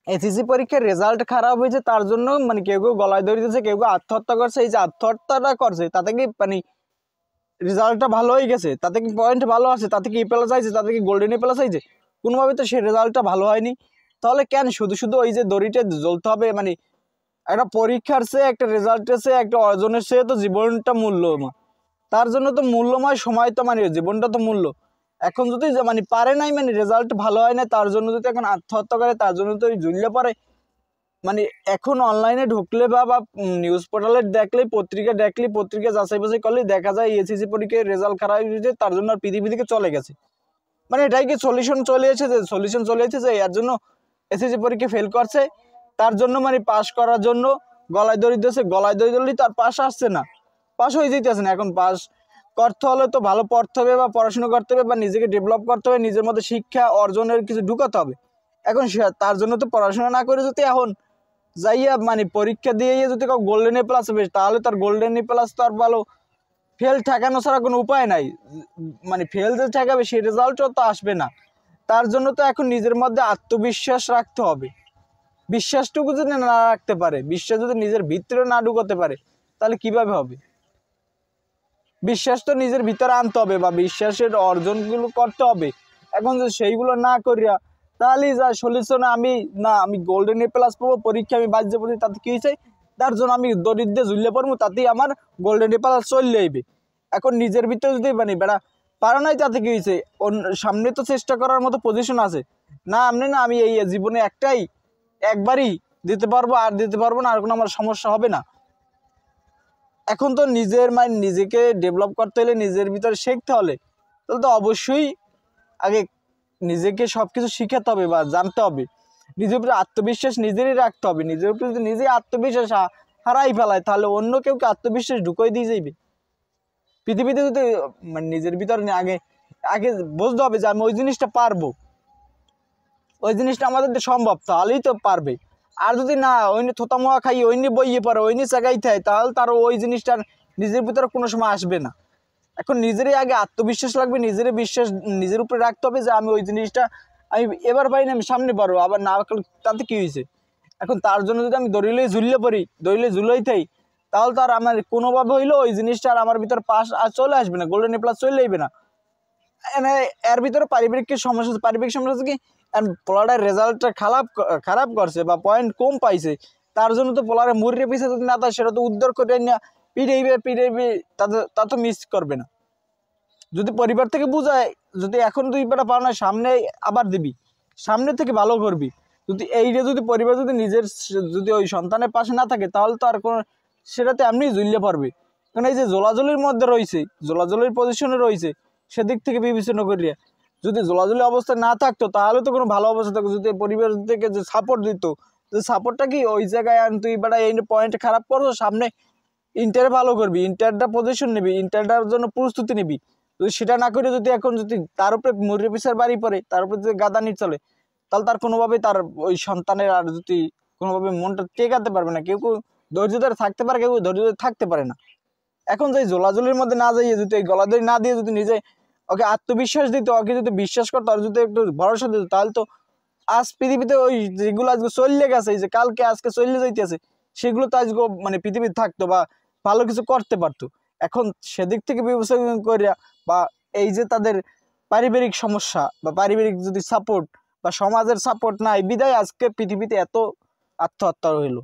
SSC পরীক্ষার result খারাপ হয়েছে তার জন্য মানে কেউ কেউ গলায় দড়ি দিয়েছে, কেউ কেউ আত্মহত্যা করছে। এই যে আত্মহত্যাটা করছে তাতে কি মানে রেজাল্টটা ভালো হয়ে গেছে, তাতে কি পয়েন্ট ভালো আছে, তাতে কি এ প্লাস আইছে, তাতে কি গোল্ডেন এ প্লাস আইছে? কোনোভাবে তো সে রেজাল্টটা ভালো হয়নি। তাহলে কেন শুধু শুধু ওই যে দড়িটা জ্বলতে হবে? মানে একটা পরীক্ষার চেয়ে, একটা রেজাল্টের চেয়ে, একটা অর্জনের চেয়ে তো জীবনটা মূল্যময়। তার জন্য তো মূল্যময় সময় তো মানে জীবনটা তো মূল্য। এখন যদি মানে পারে নাই, মানে রেজাল্ট ভালো হয় না, তার জন্য যদি এখন আত্মহত্যা করে, তার জন্য তো ঝুললে পারে। মানে এখন অনলাইনে ঢুকলে বা নিউজ পোর্টালে দেখলে, পত্রিকা দেখলে, পত্রিকা যাচাই বাছাই করলে দেখা যায় এসএসসি পরীক্ষার রেজাল্ট খারাপ হয়েছে, তার জন্য আর পৃথিবী থেকে চলে গেছে। মানে এটাই কি সলিউশন চলে এসেছে? সলিউশন চলে এসেছে এর জন্য এসএসসি পরীক্ষা ফেল করছে, তার জন্য মানে পাশ করার জন্য গলায় দড়ি দিয়েছে। গলায় দড়ি ধরলেই তার পাশ আসছে না, পাশ হয়ে যেতেছে না। এখন পাশ করতে হলে তো ভালো পড়তে হবে, বা পড়াশোনা করতে হবে, বা নিজেকে ডেভেলপ করতে হবে, নিজের মধ্যে শিক্ষা অর্জনের কিছু ঢুকাতে হবে। এখন তার জন্য তো পড়াশোনা না করে যদি এখন যাইয়া মানে পরীক্ষা দিয়ে যদি কাউ গোল্ডেন এ প্লাস হবে, তাহলে তার গোল্ডেন এ প্লাস তো আর ভালো ফেল ঠেকানো ছাড়া কোনো উপায় নাই। মানে ফেল যে ঠেকাবে সেই রেজাল্টও তো আসবে না। তার জন্য তো এখন নিজের মধ্যে আত্মবিশ্বাস রাখতে হবে। বিশ্বাসটুকু যদি না রাখতে পারে, বিশ্বাস যদি নিজের ভিতরে না ঢুকাতে পারে, তাহলে কিভাবে হবে? বিশ্বাস তো নিজের ভিতরে আনতে হবে, বা বিশ্বাসের অর্জনগুলো করতে হবে। এখন যদি সেইগুলো না করিয়া তাহলেই যা সলিউশন, আমি গোল্ডেন এ প্লাস পাবো, পরীক্ষা আমি বাজ্যে পড়ি, তাতে কি হয়েছে? তার জন্য আমি দরিদ্রে ঝুললে পড়বো, তাতেই আমার গোল্ডেন এ প্লাস চলে যাইবে। এখন নিজের ভিতরে যদি মানে বেড়া পারো নাই, তাতে কি হয়েছে? সামনে তো চেষ্টা করার মতো পজিশন আছে না? আমি এই জীবনে একবারই দিতে পারবো, আর দিতে পারবো না, আর কোনো আমার সমস্যা হবে না। এখন তো নিজের মাইন্ড নিজেকে ডেভেলপ করতে হলে, নিজের ভিতরে শিখতে হলে, তাহলে তো অবশ্যই আগে নিজেকে সব কিছু শিখাতে হবে বা জানতে হবে। নিজের উপরে আত্মবিশ্বাস নিজেরই রাখতে হবে। নিজের উপরে যদি নিজেই আত্মবিশ্বাস হারাই ফেলায়, তাহলে অন্য কেউকে আত্মবিশ্বাস ঢুকাই দিয়ে যাইবে। পৃথিবীতে যদি মানে নিজের ভিতরে আগে আগে বুঝতে হবে যে আমি ওই জিনিসটা পারবো, ওই জিনিসটা আমাদের সম্ভব, তাহলেই তো পারবে। আর যদি না ওইনি থোতামোয়া খাই, ওইনি বইয়ে পারে, ওইনি চাগাই থাকে, তাহলে তার ওই জিনিসটার নিজের ভিতরে কোনো সময় আসবে না। এখন নিজেরই আগে আত্মবিশ্বাস লাগবে, নিজেরই বিশ্বাস নিজের উপরে রাখতে হবে যে আমি ওই জিনিসটা আমি এবার পাই না, আমি সামনে পারবো। আবার না তাতে কি হয়েছে? এখন তার জন্য যদি আমি দড়িলে ঝুললে পড়ি, দড়িলে ঝুলাই থাই, তাহলে তো আর আমার কোনোভাবে হইলো ওই জিনিসটা আর আমার ভিতরে পাস আর চলে আসবে না, গোল্ডেন এ প্লাস চলে আসবে না। এর ভিতরে পারিবারিক সমস্যা, পারিবারিক সমস্যা কি? পোলারের রেজাল্টটা খারাপ করছে বা পয়েন্ট কম পাইছে, তার জন্য তো পোলারে মুড়িয়ে পিছিয়ে যদি না থাকে, সেটা তো উদ্ধার করে না পিড়াইবে, তা তো মিস করবে না। যদি পরিবার থেকে বুঝায়, যদি এখন তুই বেটা পাও না, সামনে আবার দিবি, সামনে থেকে ভালো করবি। যদি এইটা যদি পরিবার যদি নিজের যদি ওই সন্তানের পাশে না থাকে, তাহলে তো আর কোনো সেটাতে এমনি ঝুললে পারবে। কারণ এই যে জোলাজলির মধ্যে রয়েছে, জোলাজলির পজিশনে রয়েছে, সেদিক থেকে বিবেচনা করিয়া যদি জোলাজলি অবস্থা না থাকতো, তাহলে তো কোনো ভালো অবস্থা থাকতো। যদি পরিবার থেকে যে সাপোর্ট দিত, যে সাপোর্টটা কি ওই জায়গায় তুই বেটা এই পয়েন্ট খারাপ করছো, সামনে ইন্টারে ভালো করবি, ইন্টারটা পজিশন নিবি, ইন্টারটার জন্য প্রস্তুতি নিবি। যদি সেটা না করে যদি এখন যদি তার উপরে মুরগি পিসার বাড়ি পড়ে, তার উপরে যদি গাদানি চলে, তাহলে তার কোনোভাবেই তার ওই সন্তানের আর যদি কোনোভাবে মনটা টেকাতে পারবে না। কেউ কেউ ধৈর্য ধরে থাকতে পারে, কেউ ধৈর্য ধরে থাকতে পারে না। এখন যে জোলাজলির মধ্যে না যাইয়ে যদি এই গলাদড়ি না দিয়ে যদি নিজে ওকে আত্মবিশ্বাস দিত, ওকে যদি বিশ্বাস করতো, আর যদি একটু ভরসা দিত, তাহলে তো আজ পৃথিবীতে ওই যেগুলো আজকে চললে গেছে, এই যে কালকে আজকে চললে যাইতেছে, সেগুলো তো আজকে মানে পৃথিবীতে থাকতো বা ভালো কিছু করতে পারতো। এখন সেদিক থেকে বিবেচনা করিয়া, বা এই যে তাদের পারিবারিক সমস্যা বা পারিবারিক যদি সাপোর্ট বা সমাজের সাপোর্ট নাই, বিদায় আজকে পৃথিবীতে এত আত্মহত্যা হইলো।